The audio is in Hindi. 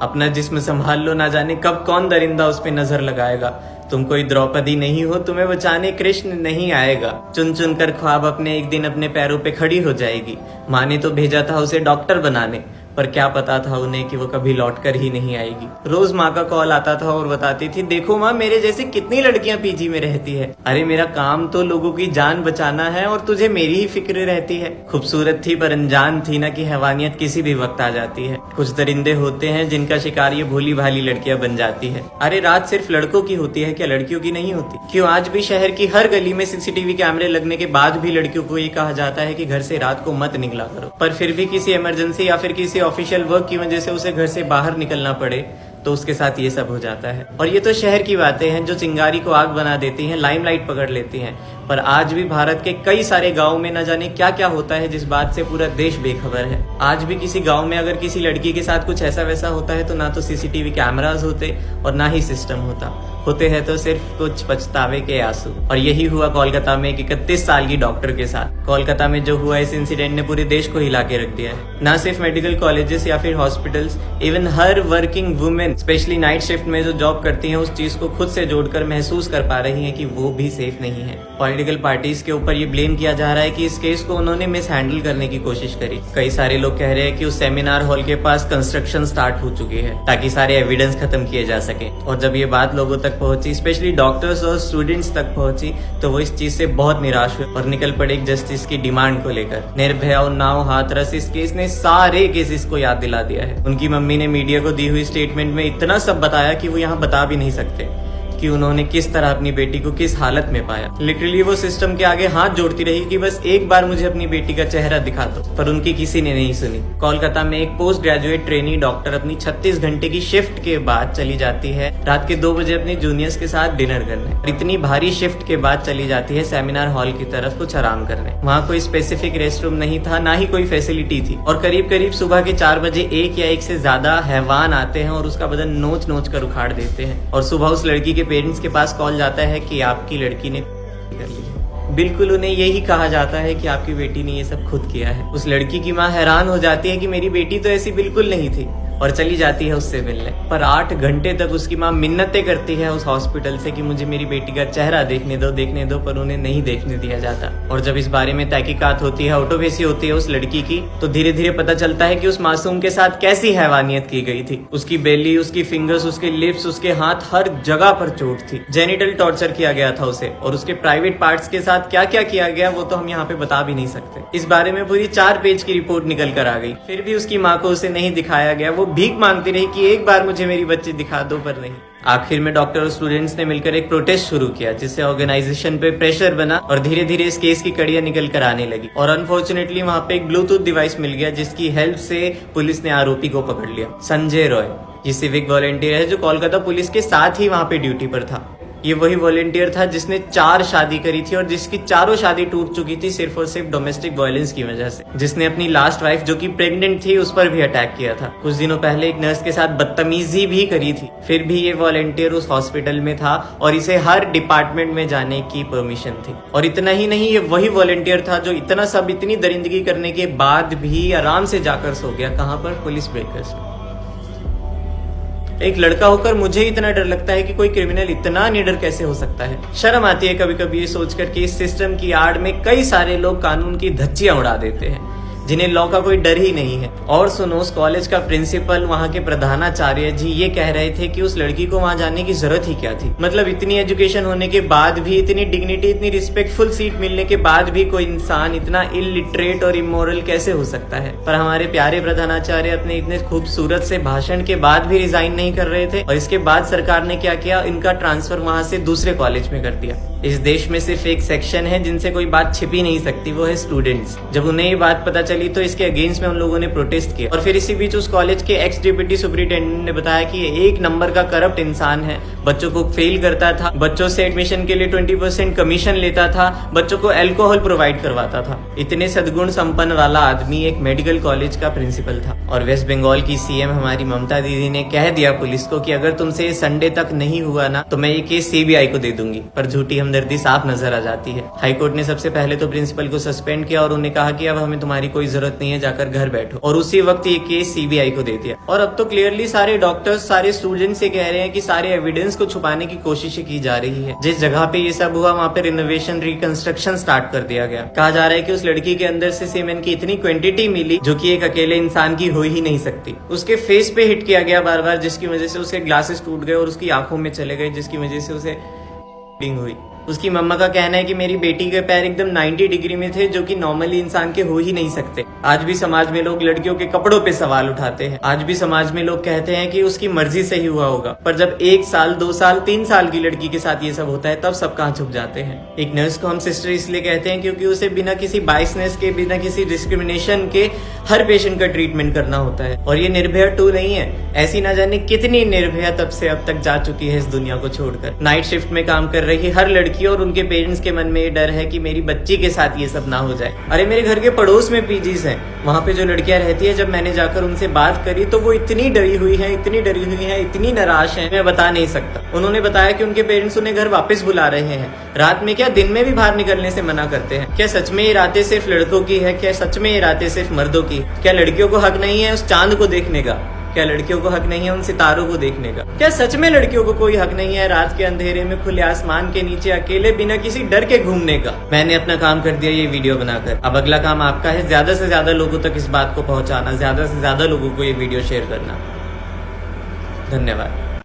अपना जिस्म संभाल लो, ना जाने कब कौन दरिंदा उस पे नजर लगाएगा। तुम कोई द्रौपदी नहीं हो, तुम्हें बचाने कृष्ण नहीं आएगा। चुन चुन कर ख्वाब अपने एक दिन अपने पैरों पे खड़ी हो जाएगी। माँ ने तो भेजा था उसे डॉक्टर बनाने, पर क्या पता था उन्हें कि वो कभी लौट कर ही नहीं आएगी। रोज माँ का कॉल आता था और बताती थी, देखो माँ मेरे जैसी कितनी लड़कियां पीजी में रहती है। अरे मेरा काम तो लोगों की जान बचाना है और तुझे मेरी ही फिक्र रहती है। खूबसूरत थी पर अनजान थी ना कि हैवानियत किसी भी वक्त आ जाती है। कुछ दरिंदे होते हैं जिनका शिकार ये भोली भाली लड़कियां बन जाती है। अरे रात सिर्फ लड़कों की होती है क्या, लड़कियों की नहीं होती? क्यों आज भी शहर की हर गली में सीसीटीवी कैमरे लगने के बाद भी लड़कियों को ये कहा जाता है कि घर से रात को मत निकला करो। पर फिर भी किसी इमरजेंसी या फिर किसी ऑफिशियल वर्क की वजह से उसे घर से बाहर निकलना पड़े तो उसके साथ ये सब हो जाता है। और ये तो शहर की बातें हैं जो चिंगारी को आग बना देती हैं, लाइमलाइट पकड़ लेती हैं। पर आज भी भारत के कई सारे गांव में न जाने क्या क्या होता है जिस बात से पूरा देश बेखबर है। आज भी किसी गांव में अगर किसी लड़की के साथ कुछ ऐसा वैसा होता है तो ना तो सीसीटीवी कैमरास होते और ना ही सिस्टम होता। होते हैं तो सिर्फ कुछ पछतावे के आंसू। और यही हुआ कोलकाता में एक 31 साल की डॉक्टर के साथ। कोलकाता में जो हुआ इस इंसिडेंट ने पूरे देश को हिला के रख दिया है। ना सिर्फ मेडिकल कॉलेजेस या फिर हॉस्पिटल्स, इवन हर working women specially night shift में जो जॉब करती हैं उस चीज को खुद से जोड़कर महसूस कर पा रही हैं कि वो भी सेफ नहीं है। पॉलिटिकल पार्टीज के ऊपर ये ब्लेम किया जा रहा है कि इस केस को उन्होंने मिस हैंडल करने की कोशिश करी। कई सारे लोग कह रहे हैं कि उस सेमिनार हॉल के पास कंस्ट्रक्शन स्टार्ट हो चुकी है ताकि सारे एविडेंस खत्म किए जा सके। और जब ये बात लोगों तक पहुंची, स्पेशली डॉक्टर्स और स्टूडेंट्स तक पहुंची, तो वो इस चीज से बहुत निराश हुए और निकल पड़े जस्टिस की डिमांड को लेकर। निर्भया और नाव हाथरस इस केस ने सारे केसेस को याद दिला दिया है। उनकी मम्मी ने मीडिया को दी हुई स्टेटमेंट में इतना सब बताया कि वो यहाँ बता भी नहीं सकते कि उन्होंने किस तरह अपनी बेटी को किस हालत में पाया। लिटरली वो सिस्टम के आगे हाथ जोड़ती रही कि बस एक बार मुझे अपनी बेटी का चेहरा दिखा दो, पर उनकी किसी ने नहीं सुनी। कोलकाता में एक पोस्ट ग्रेजुएट ट्रेनी डॉक्टर अपनी 36 घंटे की शिफ्ट के बाद चली जाती है रात के 2 बजे अपने जूनियर्स के साथ डिनर करने। इतनी भारी शिफ्ट के बाद चली जाती है सेमिनार हॉल की तरफ कुछ आराम करने। वहाँ कोई स्पेसिफिक रेस्ट रूम नहीं था, ना ही कोई फैसिलिटी थी। और करीब करीब सुबह के 4 बजे एक या एक से ज्यादा हैवान आते हैं और उसका बदन नोच नोच कर उखाड़ देते हैं। और सुबह उस लड़की के पेरेंट्स के पास कॉल जाता है कि आपकी लड़की ने कर लिया। बिल्कुल उन्हें यही कहा जाता है कि आपकी बेटी ने ये सब खुद किया है। उस लड़की की माँ हैरान हो जाती है कि मेरी बेटी तो ऐसी बिल्कुल नहीं थी और चली जाती है उससे मिलने। पर 8 घंटे तक उसकी माँ मिन्नतें करती है उस हॉस्पिटल से कि मुझे मेरी बेटी का चेहरा देखने दो, पर उन्हें नहीं देखने दिया जाता। और जब इस बारे में तहकीकात होती है, ऑटोप्सी होती है उस लड़की की, तो धीरे धीरे पता चलता है कि उस मासूम के साथ कैसी हैवानियत की गई थी। उसकी बेली, उसकी फिंगर्स, उसके लिप्स, उसके हाथ, हर जगह पर चोट थी। जेनिटल टॉर्चर किया गया था उसे, और उसके प्राइवेट पार्ट्स के साथ क्या क्या किया गया वो तो हम यहाँ पे बता भी नहीं सकते। इस बारे में पूरी 4 पेज की रिपोर्ट निकल कर आ गई। फिर भी उसकी माँ को उसे नहीं दिखाया गया। वो भीख मांगती रही कि एक बार मुझे मेरी बच्ची दिखा दो, पर नहीं। आखिर में डॉक्टर और स्टूडेंट्स ने मिलकर एक प्रोटेस्ट शुरू किया जिससे ऑर्गेनाइजेशन पे प्रेशर बना और धीरे धीरे इस केस की कड़ियां निकल कर आने लगी। और अनफॉर्चुनेटली वहां पे एक ब्लूटूथ डिवाइस मिल गया जिसकी हेल्प से पुलिस ने आरोपी को पकड़ लिया। संजय रॉय ये सिविक वॉलंटियर है जो कोलकाता पुलिस के साथ ही वहां पे ड्यूटी पर था। ये वही वॉलंटियर था जिसने 4 शादी करी थी और जिसकी चारों शादी टूट चुकी थी सिर्फ और सिर्फ डोमेस्टिक वायलेंस की वजह से। जिसने अपनी लास्ट वाइफ जो कि प्रेग्नेंट थी उस पर भी अटैक किया था। कुछ दिनों पहले एक नर्स के साथ बदतमीजी भी करी थी। फिर भी ये वॉलंटियर उस हॉस्पिटल में था और इसे हर डिपार्टमेंट में जाने की परमिशन थी। और इतना ही नहीं, ये वही वॉलंटियर था जो इतना सब, इतनी दरिंदगी करने के बाद भी आराम से जाकर सो गया। कहाँ पर? पुलिस ब्रेकर्स में। एक लड़का होकर मुझे इतना डर लगता है कि कोई क्रिमिनल इतना निडर कैसे हो सकता है। शर्म आती है कभी कभी ये सोचकर कि इस सिस्टम की आड़ में कई सारे लोग कानून की धज्जियां उड़ा देते हैं जिन्हें लॉ का कोई डर ही नहीं है। और सुनो, उस कॉलेज का प्रिंसिपल, वहाँ के प्रधानाचार्य जी ये कह रहे थे कि उस लड़की को वहाँ जाने की जरूरत ही क्या थी। मतलब इतनी एजुकेशन होने के बाद भी, इतनी डिग्निटी, इतनी रिस्पेक्टफुल सीट मिलने के बाद भी कोई इंसान इतना इलिटरेट और इमोरल कैसे हो सकता है। पर हमारे प्यारे प्रधानाचार्य अपने इतने खूबसूरत से भाषण के बाद भी रिजाइन नहीं कर रहे थे। और इसके बाद सरकार ने क्या किया, इनका ट्रांसफर वहाँ से दूसरे कॉलेज में कर दिया। इस देश में सिर्फ एक सेक्शन है जिनसे कोई बात छिपी नहीं सकती, वो है स्टूडेंट्स। जब उन्हें ये बात पता चली तो इसके अगेंस्ट में उन लोगों ने प्रोटेस्ट किया। और फिर इसी बीच उस कॉलेज के एक्स डिप्टी सुपरिटेंडेंट ने बताया कि ये 1 नंबर का करप्ट इंसान है, बच्चों को फेल करता था, बच्चों से एडमिशन के लिए 20% कमीशन लेता था, बच्चों को अल्कोहल प्रोवाइड करवाता था। इतने सद्गुण संपन्न वाला आदमी एक मेडिकल कॉलेज का प्रिंसिपल था। और वेस्ट बंगाल की सीएम हमारी ममता दीदी ने कह दिया पुलिस को कि अगर तुमसे संडे तक नहीं हुआ ना तो मैं ये केस सीबीआई को दे दूंगी। पर झूठी हमदर्दी साफ नजर आ जाती है। हाईकोर्ट ने सबसे पहले तो प्रिंसिपल को सस्पेंड किया और उन्हें कहा कि अब हमें तुम्हारी कोई जरूरत नहीं है, जाकर घर बैठो। और उसी वक्त ये केस सीबीआई को दे दिया। और अब तो क्लियरली सारे डॉक्टर्स, सारे स्टूडेंट्स ये कह रहे हैं कि सारे एविडेंस को छुपाने की कोशिशें की जा रही है। जिस जगह पे ये सब हुआ वहाँ पे रिनोवेशन, रिकंस्ट्रक्शन स्टार्ट कर दिया गया। कहा जा रहा है कि उस लड़की के अंदर से सीमेंट की इतनी क्वांटिटी मिली जो कि एक अकेले इंसान की हो ही नहीं सकती। उसके फेस पे हिट किया गया बार बार, जिसकी वजह से उसके ग्लासेस टूट गए और उसकी आंखों में चले गए, जिसकी वजह से उसे हुई। उसकी मम्मा का कहना है कि मेरी बेटी के पैर एकदम 90 डिग्री में थे, जो कि नॉर्मली इंसान के हो ही नहीं सकते। आज भी समाज में लोग लड़कियों के कपड़ों पे सवाल उठाते हैं। आज भी समाज में लोग कहते हैं कि उसकी मर्जी से ही हुआ होगा। पर जब 1 साल, 2 साल, 3 साल की लड़की के साथ ये सब होता है तब सब कहाँ छुप जाते हैं। एक नर्स को हम सिस्टर इसलिए कहते हैं क्योंकि उसे बिना किसी बायसनेस के, बिना किसी डिस्क्रिमिनेशन के हर पेशेंट का ट्रीटमेंट करना होता है। और ये निर्भया 2 नहीं है, ऐसी ना जाने कितनी निर्भया तब से अब तक जा चुकी है इस दुनिया को छोड़कर। नाइट शिफ्ट में काम कर रही हर लड़की और उनके पेरेंट्स के मन में ये डर है कि मेरी बच्ची के साथ ये सब ना हो जाए। अरे मेरे घर के पड़ोस में पीजीज हैं, वहां पे जो लड़कियां रहती है, जब मैंने जाकर उनसे बात करी तो वो इतनी डरी हुई है, इतनी डरी हुई है, इतनी निराश है, मैं बता नहीं सकता। उन्होंने बताया कि उनके पेरेंट्स उन्हें घर वापस बुला रहे हैं। रात में क्या, दिन में भी बाहर निकलने से मना करते हैं। क्या सच में ये रातें सिर्फ लड़कों की है? क्या सच में ये रातें सिर्फ मर्दों की? क्या लड़कियों को हक नहीं है उस चांद को देखने का? क्या लड़कियों को हक नहीं है उन सितारों को देखने का? क्या सच में लड़कियों को कोई हक नहीं है रात के अंधेरे में खुले आसमान के नीचे अकेले बिना किसी डर के घूमने का? मैंने अपना काम कर दिया ये वीडियो बनाकर। अब अगला काम आपका है ज्यादा से ज्यादा लोगों तक इस बात को पहुंचाना, ज्यादा से ज्यादा लोगों को ये वीडियो शेयर करना। धन्यवाद।